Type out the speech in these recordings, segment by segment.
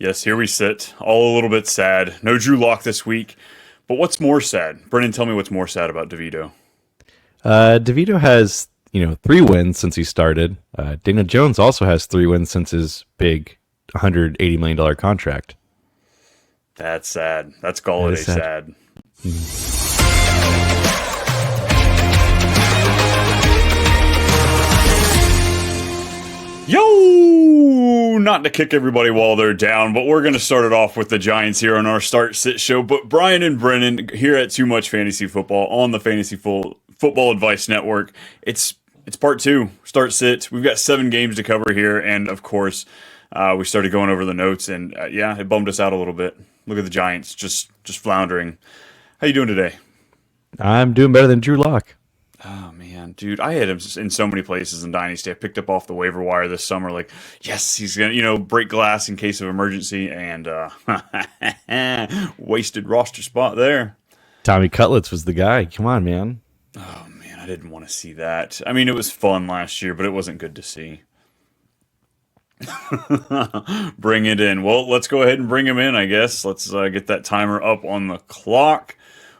Yes, here we sit, all a little bit sad. No Drew Lock this week. But what's more sad? Brennan, tell me what's more sad about DeVito. DeVito has, 3 wins since he started. Daniel Jones also has 3 wins since his big $180 million contract. That's sad. That's Galladay sad. Yo! Not to kick everybody while they're down, but we're going to start it off with the Giants here on our Start Sit show. But Brian and Brennan here at Too Much Fantasy Football on the Fantasy Football Advice Network. It's part 2, Start Sit. We've got 7 games to cover here, and of course, we started going over the notes, and it bummed us out a little bit. Look at the Giants just floundering. How you doing today? I'm doing better than Drew Lock. Oh, man, dude, I had him in so many places in Dynasty. I picked up off the waiver wire this summer, like, yes, he's going to, break glass in case of emergency, and wasted roster spot there. Tommy Cutlets was the guy. Come on, man. Oh, man, I didn't want to see that. I mean, it was fun last year, but it wasn't good to see. Bring it in. Well, let's go ahead and bring him in, I guess. Let's get that timer up on the clock.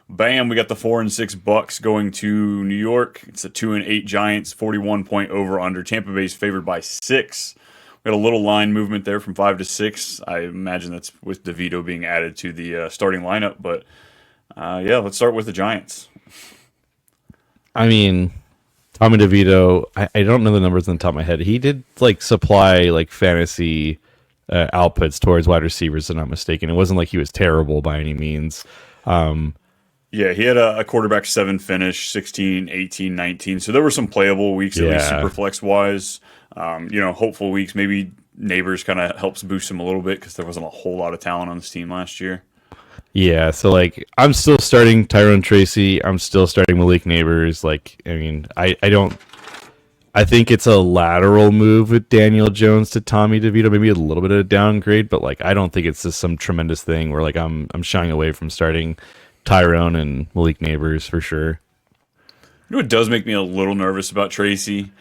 Bam, we got the 4-6 Bucks going to New York. It's a 2-8 Giants, 41 over under. Tampa Bay's favored by 6. We got a little line movement there from 5 to 6. I imagine that's with DeVito being added to the starting lineup. But let's start with the Giants. I mean, Tommy DeVito, I don't know the numbers on the top of my head. He did supply fantasy outputs towards wide receivers, if I'm not mistaken. It wasn't like he was terrible by any means. Yeah, he had a quarterback 7 finish, 16, 18, 19. So there were some playable weeks, at least super flex wise. Hopeful weeks. Maybe Neighbors kind of helps boost him a little bit because there wasn't a whole lot of talent on this team last year. Yeah, so I'm still starting Tyrone Tracy. I'm still starting Malik Neighbors. I think it's a lateral move with Daniel Jones to Tommy DeVito, maybe a little bit of a downgrade, but I don't think it's just some tremendous thing where I'm shying away from starting Tyrone and Malik Neighbors for sure. You know what does make me a little nervous about Tracy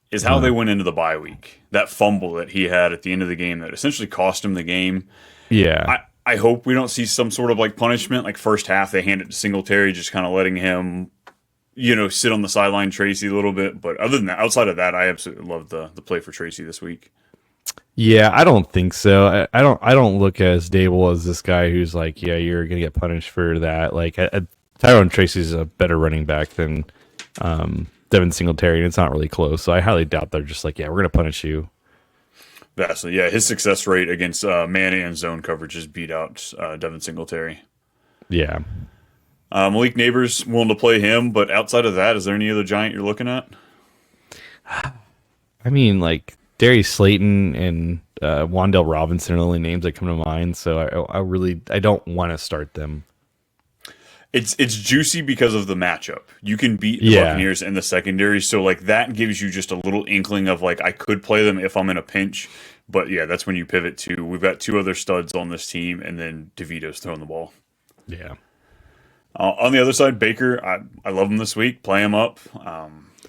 is how they went into the bye week. That fumble that he had at the end of the game that essentially cost him the game. Yeah. I hope we don't see some sort of punishment. First half, they hand it to Singletary, just kind of letting him, sit on the sideline Tracy a little bit. But other than that, outside of that, I absolutely love the play for Tracy this week. Yeah, I don't think so. I don't look as Dable as this guy who's you're gonna get punished for that. Tyrone Tracy's a better running back than Devin Singletary, and it's not really close. So I highly doubt they're just we're gonna punish you. Vastly, yeah. His success rate against man and zone coverages beat out Devin Singletary. Yeah. Malik Neighbors willing to play him, but outside of that, is there any other Giant you're looking at? I mean, Darius Slayton and Wan'Dale Robinson are the only names that come to mind, so I don't want to start them. It's juicy because of the matchup. You can beat the Buccaneers in the secondary, so that gives you just a little inkling of I could play them if I'm in a pinch. But yeah, that's when you pivot to we've got 2 other studs on this team, and then DeVito's throwing the ball. Yeah. On the other side, Baker, I love him this week. Play him up.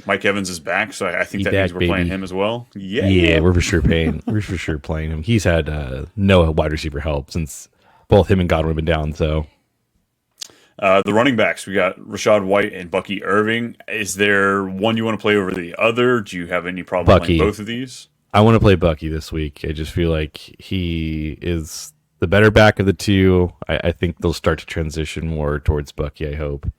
Mike Evans is back, so I think that means we're playing him as well. Yeah, we're for sure playing. We're for sure playing him. He's had no wide receiver help since both him and Godwin have been down. So the running backs, we got Rashad White and Bucky Irving. Is there one you want to play over the other? Do you have any problem playing both of these? I want to play Bucky this week. I just feel like he is the better back of the two. I think they'll start to transition more towards Bucky, I hope.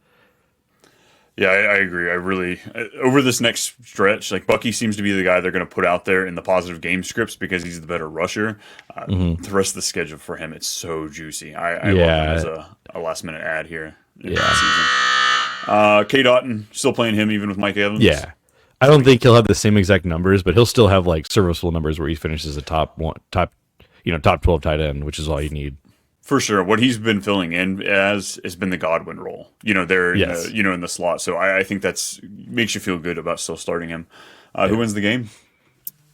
Yeah, I agree. I really, over this next stretch, Bucky seems to be the guy they're going to put out there in the positive game scripts because he's the better rusher. The rest of the schedule for him, it's so juicy. I love him as a last-minute ad here in the season. K. Dotton, still playing him even with Mike Evans? Yeah. I don't think he'll have the same exact numbers, but he'll still have serviceable numbers where he finishes a top 12 tight end, which is all you need. For sure. What he's been filling in as has been the Godwin role. In the slot. So I think that's makes you feel good about still starting him. Who wins the game?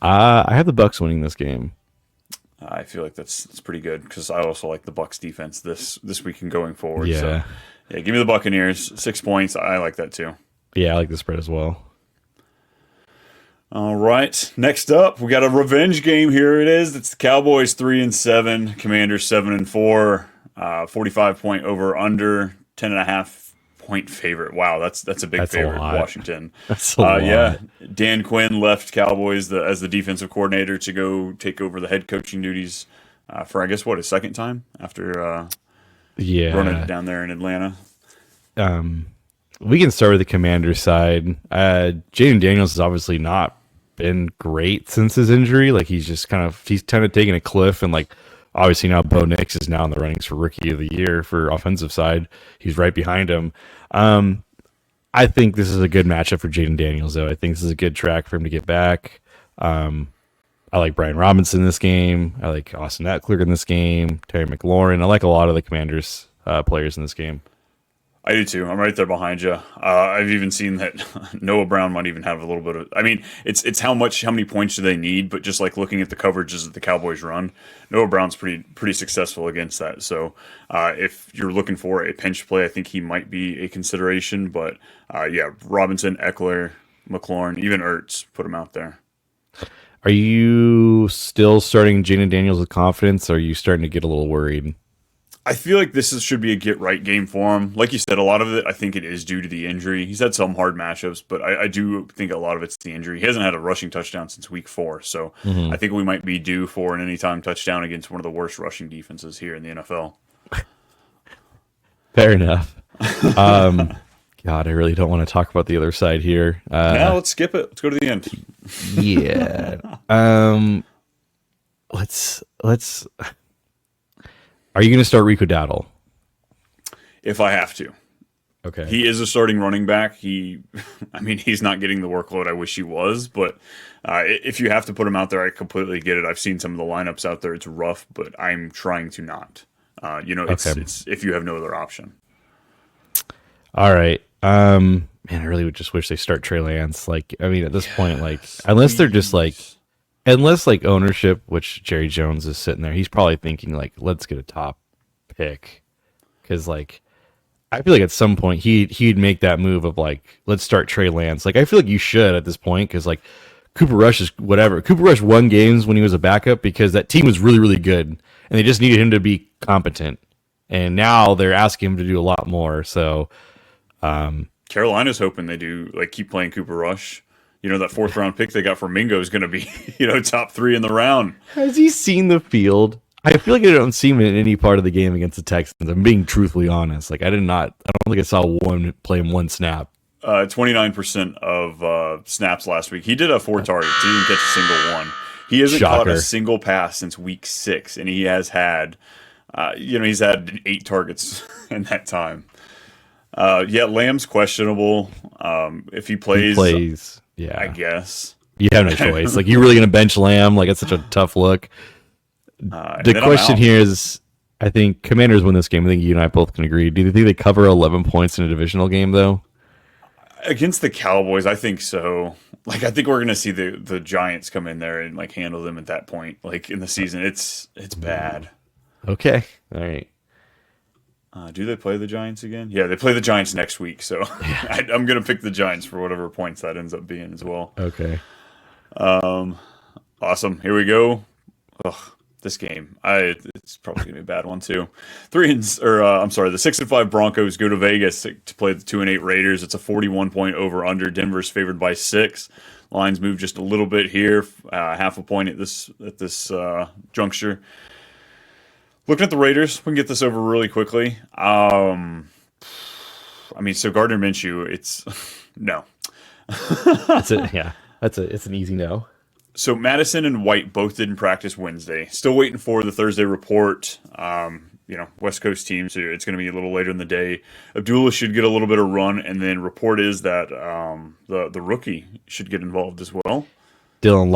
I have the Bucks winning this game. I feel like that's pretty good because I also like the Bucks defense this week and going forward. Yeah. So yeah, give me the Buccaneers. 6 points. I like that too. Yeah, I like the spread as well. All right. Next up, we got a revenge game. Here it is. It's the Cowboys 3-7, Commanders 7-4, 45-point over under, 10.5-point favorite. Wow, that's a big That's a favorite. lot. Washington. That's a lot. Yeah, Dan Quinn left Cowboys as the defensive coordinator to go take over the head coaching duties for I guess his second time after running it down there in Atlanta. We can start with the Commander side. Jaden Daniels has obviously not been great since his injury. Like he's kind of taking a cliff, and like obviously now Bo Nix is now in the runnings for Rookie of the Year for offensive side. He's right behind him. I think this is a good matchup for Jaden Daniels, though. I think this is a good track for him to get back. I like Brian Robinson in this game. I like Austin Eckler in this game. Terry McLaurin. I like a lot of the Commanders players in this game. I do too. I'm right there behind you. I've even seen that Noah Brown might even have a little bit of. I mean, it's how many points do they need? But just like looking at the coverages that the Cowboys run, Noah Brown's pretty successful against that. So if you're looking for a pinch play, I think he might be a consideration. But yeah, Robinson, Eckler, McLaurin, even Ertz, put him out there. Are you still starting Jaden Daniels with confidence, or are you starting to get a little worried? I feel like this should be a get-right game for him. Like you said, a lot of it, I think it is due to the injury. He's had some hard matchups, but I do think a lot of it's the injury. He hasn't had a rushing touchdown since week 4, so I think we might be due for an anytime touchdown against one of the worst rushing defenses here in the NFL. Fair enough. God, I really don't want to talk about the other side here. Now let's skip it. Let's go to the end. Yeah. Let's. Are you going to start Rico Dowdle? If I have to. Okay. He is a starting running back. He's not getting the workload I wish he was, but if you have to put him out there, I completely get it. I've seen some of the lineups out there. It's rough, but I'm trying to not. It's if you have no other option. All right. Man, I really would just wish they start Trey Lance. Like, I mean, at this point, like, unless ownership, which Jerry Jones is sitting there, he's probably thinking like, let's get a top pick, because like, I feel like at some point he'd make that move of like, let's start Trey Lance. Like, I feel like you should at this point, because like Cooper Rush is whatever. Cooper Rush won games when he was a backup because that team was really, really good, and they just needed him to be competent. And now they're asking him to do a lot more. So Carolina's hoping they do like keep playing Cooper Rush. You know, that 4th round pick they got for Mingo is going to be, top 3 in the round. Has he seen the field? I feel like I don't see him in any part of the game against the Texans. I'm being truthfully honest. Like, I don't think I saw one play him one snap. 29% of snaps last week. He did have 4 targets. He didn't catch a single one. He hasn't caught a single pass since week 6, and he has had, he's had 8 targets in that time. Lamb's questionable. If he plays. Yeah, I guess you have no choice. Like, you're really gonna bench Lamb? Like, it's such a tough look. The question here is, I think Commanders win this game. I think you and I both can agree. Do you think they cover 11 points in a divisional game, though? Against the Cowboys, I think so. Like, I think we're gonna see the Giants come in there and like handle them at that point. Like in the season, it's bad. Okay, all right. Do they play the Giants again? Yeah, they play the Giants next week, so I'm going to pick the Giants for whatever points that ends up being as well. Okay. Awesome. Here we go. Ugh, this game. It's probably going to be a bad one too. The 6-5 Broncos go to Vegas to play the 2-8 Raiders. It's a 41-point over/under. Denver's favored by 6. Lines move just a little bit here, half a point at this juncture. Looking at the Raiders, we can get this over really quickly. So Gardner Minshew, it's no. It's an easy no. So Madison and White both didn't practice Wednesday. Still waiting for the Thursday report. West Coast teams, so it's going to be a little later in the day. Abdullah should get a little bit of run, and then report is that the rookie should get involved as well. Dylan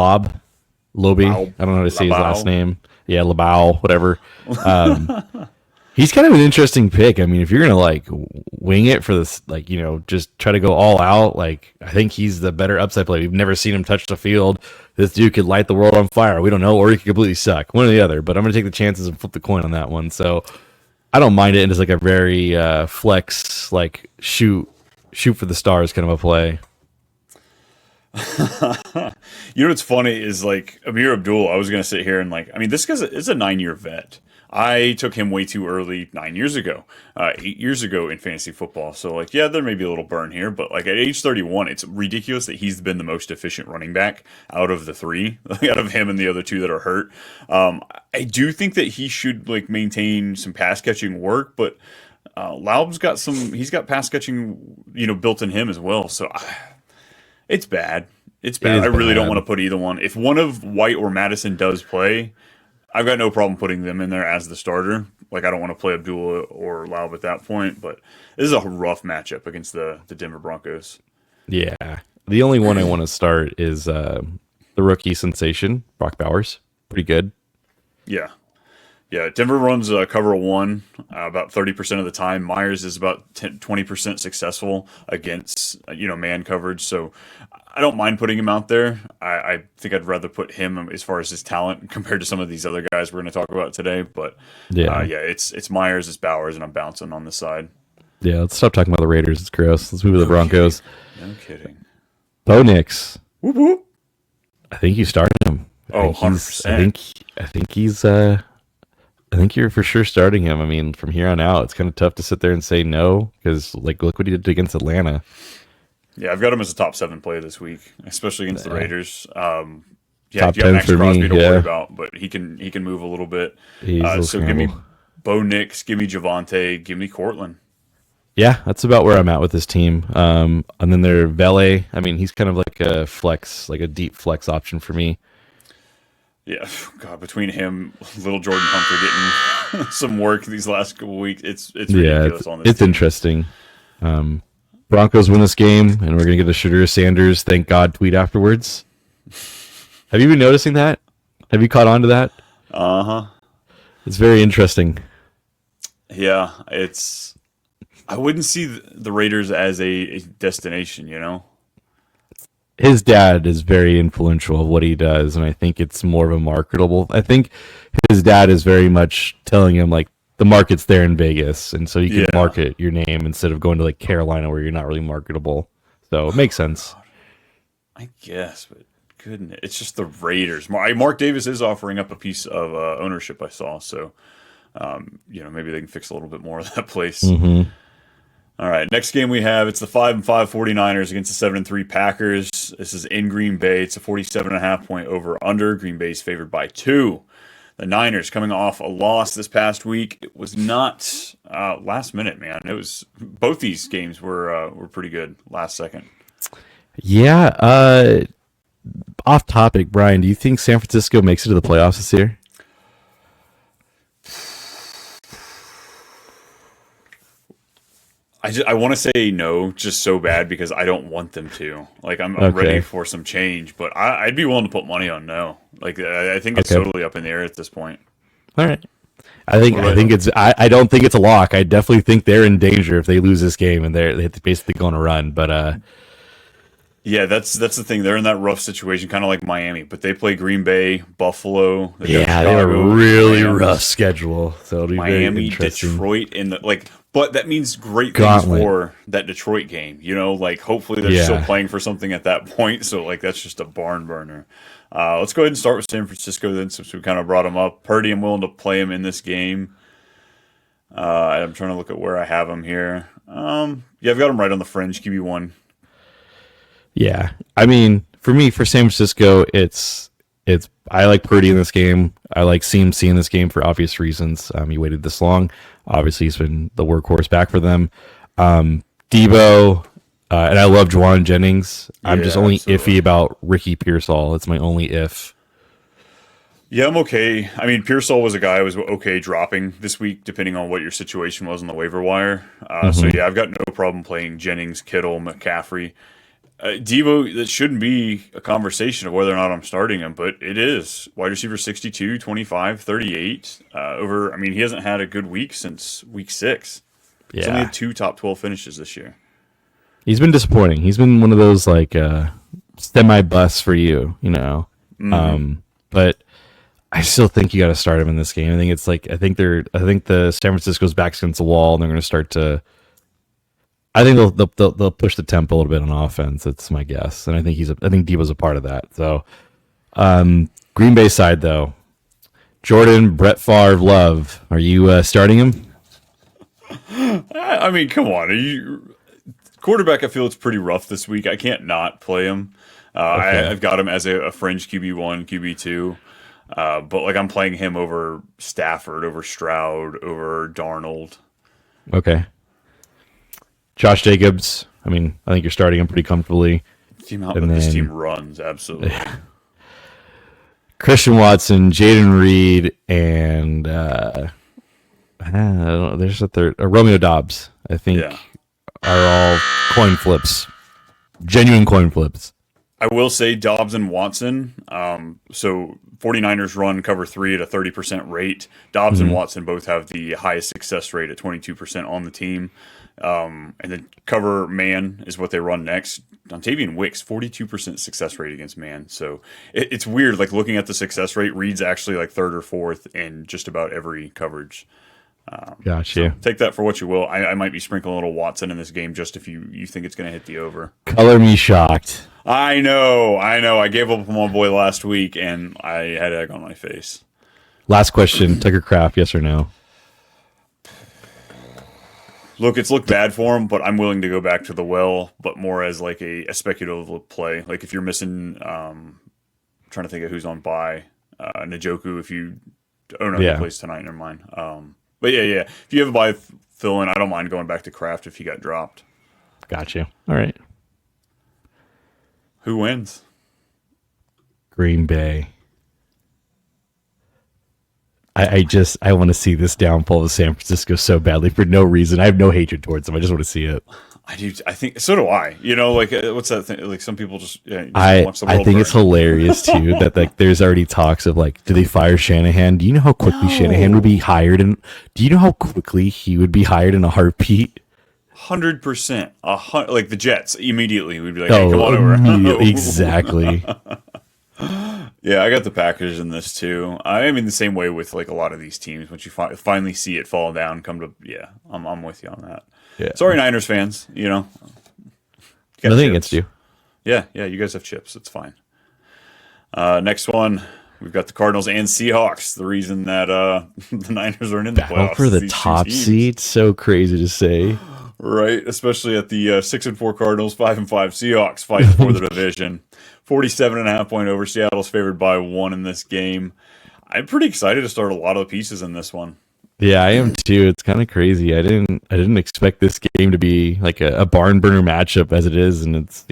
Loby. I don't know how to say his last name. Yeah, Labau, whatever. He's kind of an interesting pick. I mean, if you're going to like wing it for this, like, just try to go all out, like, I think he's the better upside play. We've never seen him touch the field. This dude could light the world on fire. We don't know, or he could completely suck. One or the other, but I'm going to take the chances and flip the coin on that one. So I don't mind it. And it's like a very flex, like shoot for the stars kind of a play. You know what's funny is like Amir Abdul. I was gonna sit here and like, I mean, this guy's is a 9-year vet. I took him way too early 9 years ago, 8 years ago in fantasy football. So like, yeah, there may be a little burn here, but like at age 31, it's ridiculous that he's been the most efficient running back out of the three, out of him and the other two that are hurt. I do think that he should like maintain some pass catching work, but Laub's got he's got pass catching, built in him as well. So it's bad. It's bad. I really don't want to put either one. If one of White or Madison does play, I've got no problem putting them in there as the starter. Like, I don't want to play Abdullah or Laub at that point, but this is a rough matchup against the Denver Broncos. Yeah. The only one I want to start is the rookie sensation, Brock Bowers. Pretty good. Yeah. Yeah, Denver runs cover 1 about 30% of the time. Myers is about 20% successful against, man coverage. So I don't mind putting him out there. I think I'd rather put him as far as his talent compared to some of these other guys we're going to talk about today. But it's Myers, it's Bowers, and I'm bouncing on this side. Yeah, let's stop talking about the Raiders. It's gross. Let's move to the Broncos. No kidding. Bo Nix. Whoop, whoop. I think you started him. 100%. I think you're for sure starting him. I mean, from here on out, it's kind of tough to sit there and say no because, like, look what he did against Atlanta. Yeah, I've got him as a top 7 play this week, especially against the Raiders. Top you got 10 Max for Crosby me, to worry about, but he can move a little bit. So give me Bo Nix, give me Javonte, give me Cortland. Yeah, that's about where I'm at with this team. And then their Vele, I mean, he's kind of like a flex, like a deep flex option for me. Yeah, God, between him, little Jordan Humphrey getting some work these last couple weeks, it's ridiculous on this team. Interesting. Broncos win this game, and we're going to get a Shadur Sanders thank God tweet afterwards. Have you been noticing that? Have you caught on to that? Uh-huh. It's very interesting. Yeah, I wouldn't see the Raiders as a destination, His dad is very influential of what he does, and I think it's more of a marketable. I think his dad is very much telling him, like, the market's there in Vegas, and so you can market your name instead of going to, like, Carolina where you're not really marketable. So it makes sense. I guess, but goodness, it's just the Raiders. Mark Davis is offering up a piece of ownership I saw, so, maybe they can fix a little bit more of that place. Mm-hmm. All right, next game we have, it's the 5-5 49ers against the 7-3 Packers. This is in Green Bay. It's a 47.5 point over-under. Green Bay's favored by 2. The Niners coming off a loss this past week. It was not last minute, man. It was both these games were pretty good last second. Yeah. Off topic, Brian. Do you think San Francisco makes it to the playoffs this year? I want to say no, just so bad because I don't want them to. Like I'm ready for some change, but I'd be willing to put money on no. Like I think it's totally up in the air at this point. All right. I don't think it's a lock. I definitely think they're in danger if they lose this game and they're basically going to run. But yeah, that's the thing. They're in that rough situation, kind of like Miami, but they play Green Bay, Buffalo. They have a really rough schedule. So it'll be Miami, very interesting. Detroit, but that means great things for that Detroit game. Hopefully they're still playing for something at that point. So that's just a barn burner. Let's go ahead and start with San Francisco then, since we kind of brought them up. Purdy, I'm willing to play him in this game. I'm trying to look at where I have him here. I've got him right on the fringe, QB1. Yeah, I mean, for me, for San Francisco, it's I like Purdy in this game. I like CMC in this game for obvious reasons. He waited this long. Obviously, he's been the workhorse back for them. Debo, and I love Juwan Jennings. I'm just only iffy about Ricky Pearsall. It's my only if. Yeah, I'm okay. I mean, Pearsall was a guy I was okay dropping this week, depending on what your situation was on the waiver wire. So yeah, I've got no problem playing Jennings, Kittle, McCaffrey. Debo, that shouldn't be a conversation of whether or not I'm starting him, but it is. Wide receiver 62, 25, 38. He hasn't had a good week since week 6. Yeah. He's only had 2 top 12 finishes this year. He's been disappointing. He's been one of those semi-busts for you, But I still think you got to start him in this game. I think the San Francisco's back's against the wall, and they're going to start to I think they'll push the tempo a little bit on offense. That's my guess, and I think Debo's a part of that. So, Green Bay side though, Jordan, Brett Favre, Love. Are you starting him? I mean, come on. Quarterback, I feel it's pretty rough this week. I can't not play him. Okay. I've got him as a fringe QB1, QB2. But like I'm playing him over Stafford, over Stroud, over Darnold. Okay. Josh Jacobs. I mean, I think you're starting him pretty comfortably. Team out that this team runs, absolutely. Christian Watson, Jaden Reed, and I don't know, there's a third. Romeo Dobbs, I think, are all coin flips. Genuine coin flips. I will say Dobbs and Watson. So 49ers run cover 3 at a 30% rate. Dobbs and Watson both have the highest success rate at 22% on the team. And then cover man is what they run next. Dontavian Wicks, 42% success rate against man. So it's weird, like looking at the success rate, Reed's actually like third or fourth in just about every coverage. Gotcha. So take that for what you will. I might be sprinkling a little Watson in this game just if you think it's going to hit the over. Color me shocked. I know. I gave up on my boy last week, and I had egg on my face. Last question, Tucker Kraft, yes or no? Look, it's looked bad for him, but I'm willing to go back to the well, but more as like a speculative play. Like if you're missing, trying to think of who's on bye, Njoku. If you, he plays tonight. Never mind. But yeah. If you have a bye fill in, I don't mind going back to Kraft if he got dropped. Got you. All right. Who wins? Green Bay. I want to see this downfall of San Francisco so badly for no reason. I have no hatred towards them. I just want to see it. I do. I think so. Do I? You know, like what's that thing? Like some people just. I think it's hilarious too that like there's already talks of like, do they fire Shanahan? Do you know how quickly Shanahan would be hired? And do you know how quickly he would be hired in a heartbeat? 100%. Like the Jets immediately. We'd be like, hey, come on over. Exactly. Yeah, I got the Packers in this too. I mean, the same way with like a lot of these teams. Once you finally see it fall down, I'm with you on that. Yeah. Sorry, Niners fans. You know, nothing against you. Yeah, you guys have chips. It's fine. Next one, we've got the Cardinals and Seahawks. The reason that the Niners aren't in the playoffs for the top seed. So crazy to say. Right, especially at the 6-4 Cardinals, 5-5 Seahawks fighting for the division. 47.5 point over. Seattle's favored by 1 in this game. I'm pretty excited to start a lot of the pieces in this one. Yeah, I am too. It's kind of crazy. I didn't expect this game to be like a barn burner matchup as it is, and it's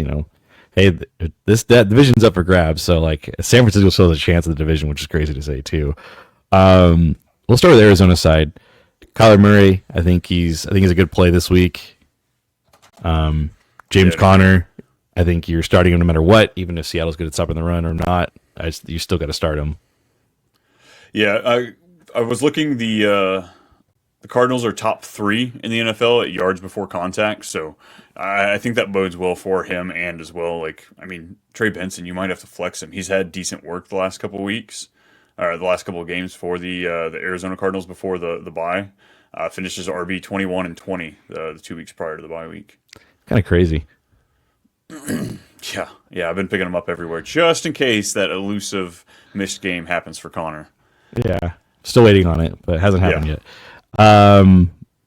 hey, that division's up for grabs. So like San Francisco still has a chance at the division, which is crazy to say too. We'll start with Arizona side. Kyler Murray, I think he's a good play this week. James Conner, I think you're starting him no matter what, even if Seattle's good at stopping the run or not. You still got to start him. Yeah, I was looking. The Cardinals are top 3 in the NFL at yards before contact, so I think that bodes well for him and as well. Like, I mean, Trey Benson, you might have to flex him. He's had decent work the last couple of weeks. The last couple of games for the Arizona Cardinals before the bye. Finishes RB 21 and 20 the 2 weeks prior to the bye week. Kind of crazy. Yeah, I've been picking him up everywhere just in case that elusive missed game happens for Connor. Yeah, still waiting on it, but it hasn't happened yet.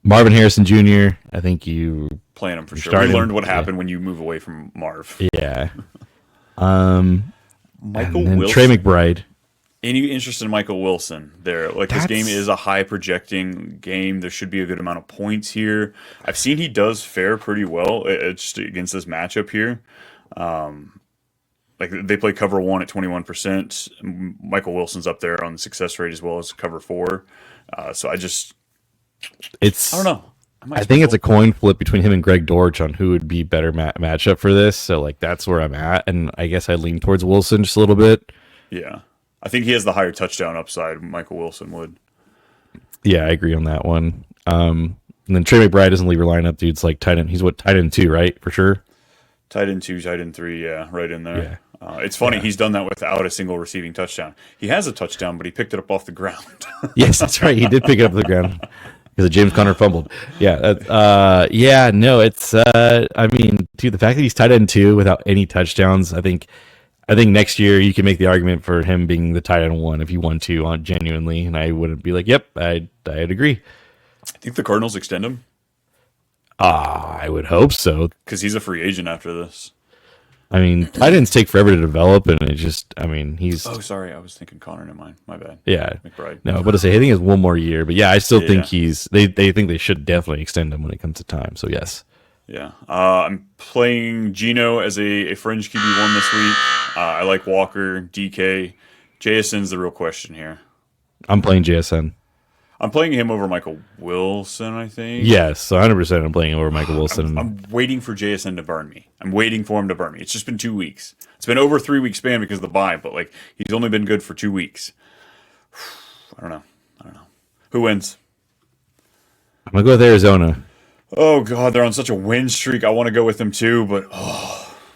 Marvin Harrison Jr., I think you playing him for sure. We learned what happened when you move away from Marv. Yeah. Michael Wilson. Trey McBride. Any interest in Michael Wilson there? Like, this game is a high projecting game. There should be a good amount of points here. I've seen he does fare pretty well just against this matchup here. Like, they play cover 1 at 21%. Michael Wilson's up there on the success rate as well as cover 4. So I don't know. I think it's a coin flip between him and Greg Dortch on who would be better matchup for this. So, like, that's where I'm at. And I guess I lean towards Wilson just a little bit. Yeah. I think he has the higher touchdown upside. Michael Wilson would. Yeah, I agree on that one. And then Trey McBride doesn't leave your lineup, dude. It's like tight end. He's tight end 2, right? For sure. Tight end 2, tight end 3, yeah, right in there. Yeah. It's funny, he's done that without a single receiving touchdown. He has a touchdown, but he picked it up off the ground. Yes, that's right. He did pick it up off the ground. because James Conner fumbled. Yeah, no, it's. I mean, dude, the fact that he's tight end 2 without any touchdowns, I think next year you can make the argument for him being the tight end 1 if you want to, on genuinely, and I wouldn't be like, yep, I'd agree. I think the Cardinals extend him. I would hope so, because he's a free agent after this. I mean, tight ends take forever to develop, and it just, I mean, he's. Oh, sorry, I was thinking Connor. Never mind, my bad. Yeah, McBride. No, but I think it's one more year. But yeah, I still think he's. They think they should definitely extend him when it comes to time. So yes. Yeah, I'm playing Gino as a fringe QB1 this week. I like Walker, DK, JSN's the real question here. I'm playing JSN. I'm playing him over Michael Wilson, I think. Yes, 100%. I'm playing over Michael Wilson. I'm waiting for JSN to burn me. I'm waiting for him to burn me. It's just been 2 weeks. It's been over a 3-week span because of the bye, but like he's only been good for 2 weeks. I don't know. Who wins? I'm gonna go with Arizona. Oh God, they're on such a win streak. I want to go with them too, but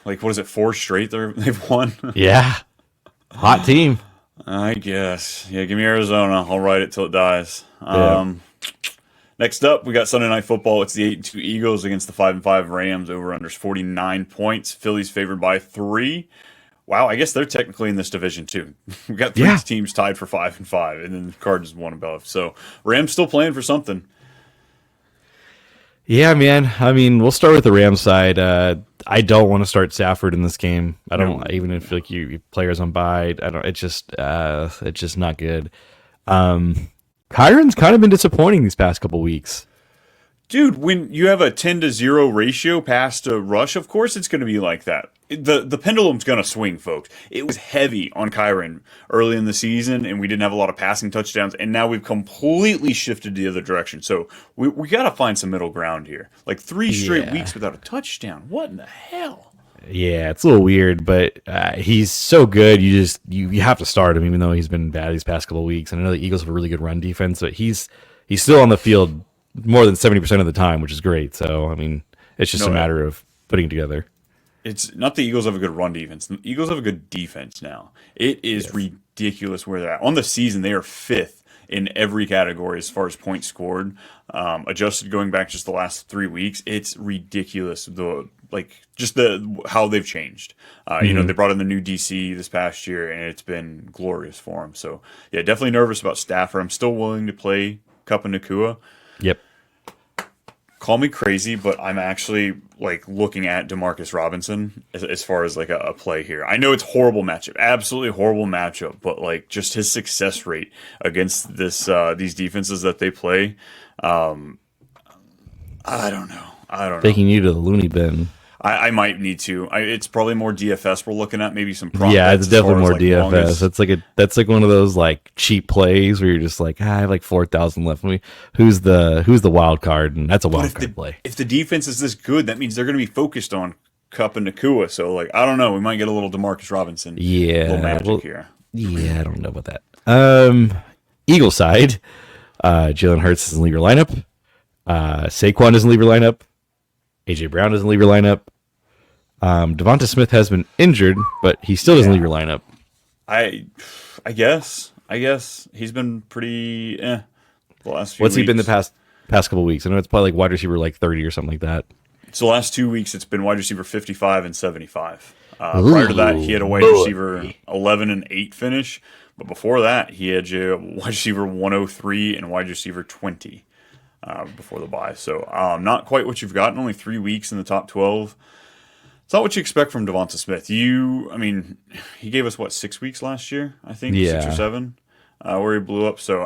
like what is it? 4 straight they've won. Yeah, hot team. I guess. Yeah, give me Arizona. I'll ride it till it dies. Yeah. Next up, we got Sunday Night Football. It's the 8-2 Eagles against the 5-5 Rams. Over/under 49 points. Philly's favored by 3. Wow, I guess they're technically in this division too. We've got 3 teams tied for 5-5, and then the Cardinals 1 above. So Rams still playing for something. Yeah, man. I mean, we'll start with the Rams side. I don't want to start Stafford in this game. I don't, even if like you players on bye. I don't. It's just not good. Kyron's kind of been disappointing these past couple weeks. Dude, when you have a 10-0 ratio pass to rush, of course it's going to be like that. The pendulum's going to swing, folks. It was heavy on Kyron early in the season, and we didn't have a lot of passing touchdowns, and now we've completely shifted the other direction. So we got to find some middle ground here. Like 3 straight weeks without a touchdown. What in the hell? Yeah, it's a little weird, but he's so good. You have to start him, even though he's been bad these past couple of weeks. And I know the Eagles have a really good run defense, but he's still on the field more than 70% of the time, which is great. So, I mean, it's just a matter of putting it together. It's not the Eagles have a good run defense. The Eagles have a good defense now. It is ridiculous where they're at. On the season, they are 5th in every category as far as points scored. Adjusted going back just the last 3 weeks, it's ridiculous. How they've changed. You know, they brought in the new DC this past year, and it's been glorious for them. So, yeah, definitely nervous about Stafford. I'm still willing to play Kupp and Nakua. Yep. Call me crazy, but I'm actually like looking at DeMarcus Robinson as far as like a play here. I know it's horrible matchup, absolutely horrible matchup, but like just his success rate against these defenses that they play, I don't know. Taking you to the loony bin. I might need to. It's probably more DFS we're looking at, maybe some prop Yeah, bets it's definitely more DFS. Longest. That's like one of those like cheap plays where you're just like, I have like 4,000 left. Who's the wild card? And that's a wild card play. If the defense is this good, that means they're going to be focused on Kupp and Nakua. So like, I don't know. We might get a little DeMarcus Robinson. Little magic here. Yeah, I don't know about that. Eagle side, Jalen Hurts doesn't leave your lineup. Saquon doesn't leave your lineup. AJ Brown doesn't leave your lineup. Devonta Smith has been injured, but he still doesn't leave your lineup. I guess he's been pretty the last few What's weeks. he been the past couple weeks? I know it's probably like wide receiver like 30 or something like that. So the last 2 weeks it's been wide receiver 55 and 75. Prior to that he had a wide receiver 11 and 8 finish, but before that he had a wide receiver 103 and wide receiver 20 before the bye. So not quite what you've gotten. Only 3 weeks in the top 12. It's not what you expect from Devonta Smith. He gave us, 6 weeks last year, I think? Yeah. 6 or 7, where he blew up. So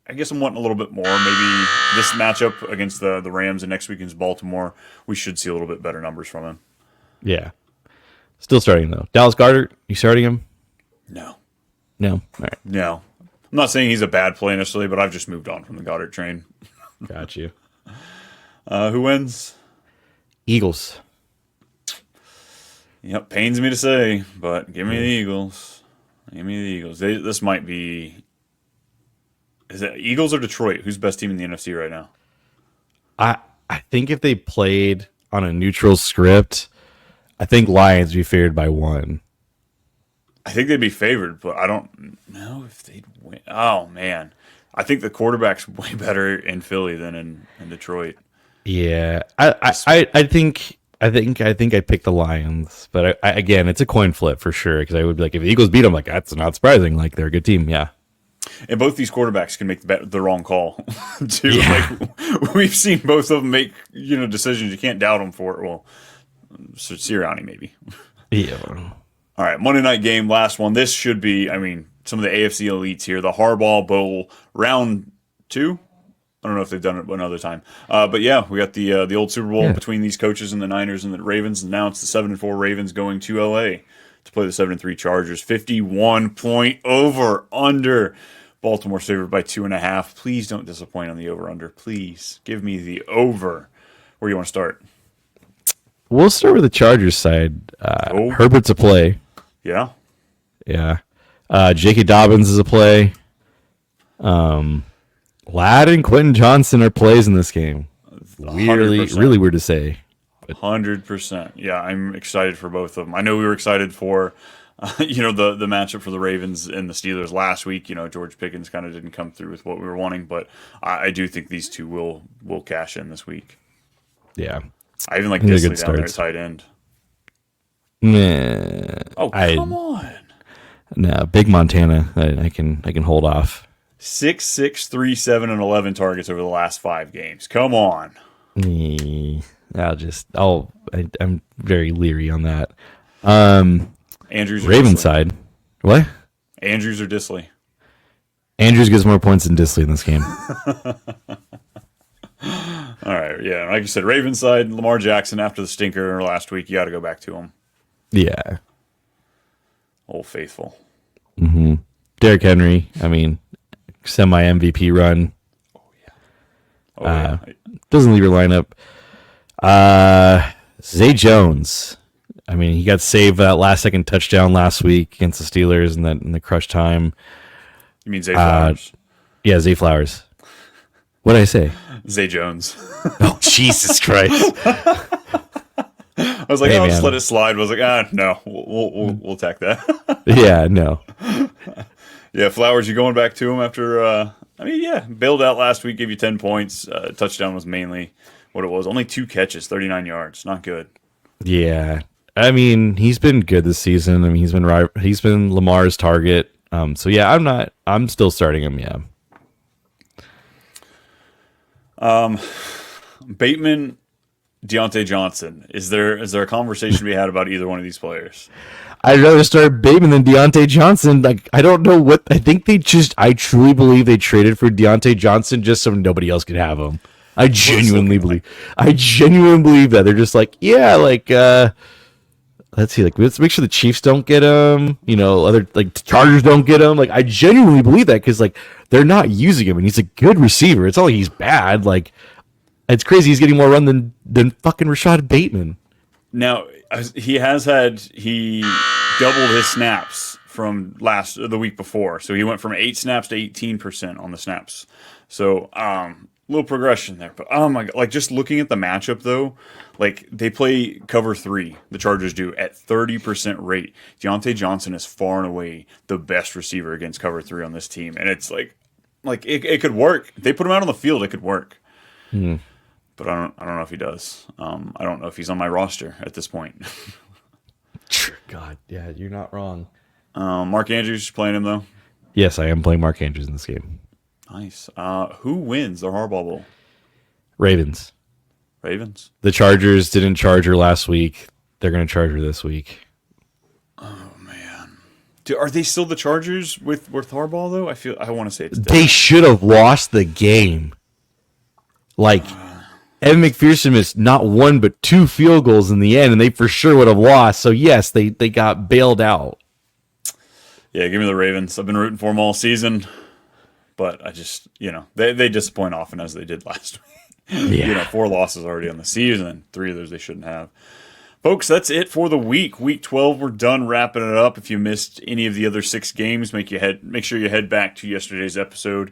I guess I'm wanting a little bit more. Maybe this matchup against the Rams and next week against Baltimore, we should see a little bit better numbers from him. Yeah. Still starting, though. Dallas Goedert, you starting him? No. All right. No. I'm not saying he's a bad play necessarily, but I've just moved on from the Goddard train. Got you. Who wins? Eagles. Yep, pains me to say, but give me the Eagles. Give me the Eagles. This might be... Is it Eagles or Detroit? Who's the best team in the NFC right now? I think if they played on a neutral script, I think Lions would be favored by 1. I think they'd be favored, but I don't know if they'd win. Oh, man. I think the quarterback's way better in Philly than in Detroit. Yeah, I think I picked the Lions, but again, it's a coin flip for sure. Because I would be like, if the Eagles beat them, like that's not surprising. Like they're a good team. Yeah. And both these quarterbacks can make the wrong call, too. Yeah. Like, we've seen both of them make decisions. You can't doubt them for it. Well, Sirianni maybe. Yeah. All right, Monday night game, last one. This should be, some of the AFC elites here. The Harbaugh Bowl, round 2. I don't know if they've done it another time. But yeah, we got the old Super Bowl between these coaches and the Niners and the Ravens. And now it's the 7-4 Ravens going to LA to play the 7-3 Chargers. 51-point over-under. Baltimore's favored by 2.5. Please don't disappoint on the over-under. Please give me the over. Where do you want to start? We'll start with the Chargers side. Herbert's a play. Yeah. Yeah. J.K. Dobbins is a play. Ladd and Quentin Johnson are plays in this game. Really weird to say. 100%. Yeah, I'm excited for both of them. I know we were excited for the matchup for the Ravens and the Steelers last week. George Pickens kind of didn't come through with what we were wanting, but I do think these two will cash in this week. Yeah. I even like Disley down there at tight end. Nah. Oh, come on. No, big Montana. I can hold off. 6, 3, 7, and 11 targets over the last 5 games. Come on. I'm very leery on that. Andrews or Ravens Disley? side. What? Andrews or Disley? Andrews gets more points than Disley in this game. All right, yeah. Like you said, Ravens side, Lamar Jackson after the stinker last week, you got to go back to him. Yeah. Old faithful. Mm-hmm. Derrick Henry, semi MVP run. Oh, yeah. Doesn't leave your lineup. Zay Jones. He got saved that last second touchdown last week against the Steelers in the crunch time. You mean Zay Flowers? Yeah, Zay Flowers. What did I say? Zay Jones. Oh, Jesus Christ. I was like, I'll just let it slide. I was like, no, we'll attack that. Yeah, no. Yeah, Flowers, you going back to him after, bailed out last week, gave you 10 points. Touchdown was mainly what it was. Only 2 catches, 39 yards. Not good. Yeah. He's been good this season. He's been Lamar's target. So yeah, I'm still starting him, yeah. Bateman, Deontay Johnson. Is there a conversation to be had about either one of these players? I'd rather start Bateman than Deontay Johnson. Like, I don't know what I think I truly believe they traded for Deontay Johnson just so nobody else could have him. I genuinely believe that. They're just like, yeah, like let's see, like let's make sure the Chiefs don't get him, other like Chargers don't get him. Like I genuinely believe that because like they're not using him and he's a good receiver. It's not like he's bad. Like it's crazy he's getting more run than fucking Rashad Bateman. Now he doubled his snaps from the week before. So he went from 8 snaps to 18% on the snaps. So little progression there, but oh my god! Like just looking at the matchup though, like they play cover 3. The Chargers do at 30% rate. Deontay Johnson is far and away the best receiver against cover 3 on this team, and it's like it could work. If they put him out on the field, it could work. But I don't know if he does. I don't know if he's on my roster at this point. God, yeah, you're not wrong. Mark Andrews playing him though. Yes, I am playing Mark Andrews in this game. Nice. Who wins the Harbaugh Bowl? Ravens. The Chargers didn't charge her last week. They're going to charge her this week. Oh man, are they still the Chargers with Harbaugh though? I want to say it's dead. They should have lost the game. Like Evan McPherson missed not 1 but 2 field goals in the end, and they for sure would have lost. So yes, they got bailed out. Yeah, give me the Ravens. I've been rooting for them all season. But I just, they disappoint often as they did last week. Yeah. 4 losses already on the season. 3 of those they shouldn't have. Folks, that's it for the week. Week 12, we're done wrapping it up. If you missed any of the other 6 games, make sure you head back to yesterday's episode.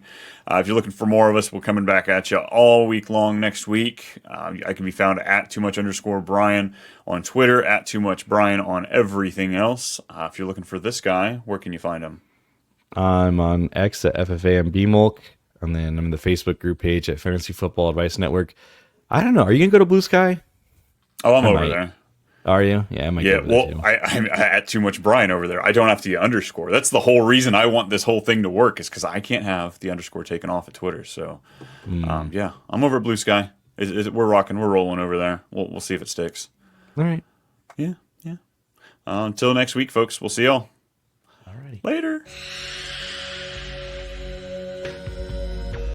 If you're looking for more of us, we're coming back at you all week long next week. I can be found at @too_much_Brian on Twitter, @too_much_Brian on everything else. If you're looking for this guy, where can you find him? I'm on X at FFAMBmulk. and then I'm in the Facebook group page at Fantasy Football Advice Network. I don't know. Are you gonna go to Blue Sky? Oh, I'm over there. Are you? Yeah, I might. Yeah, go there well, too. I add too much Brian over there. I don't have the underscore. That's the whole reason I want this whole thing to work, is because I can't have the underscore taken off at Twitter. So, yeah, I'm over at Blue Sky. We're rocking, we're rolling over there. We'll see if it sticks. All right. Yeah. Until next week, folks. We'll see y'all. All righty. Later.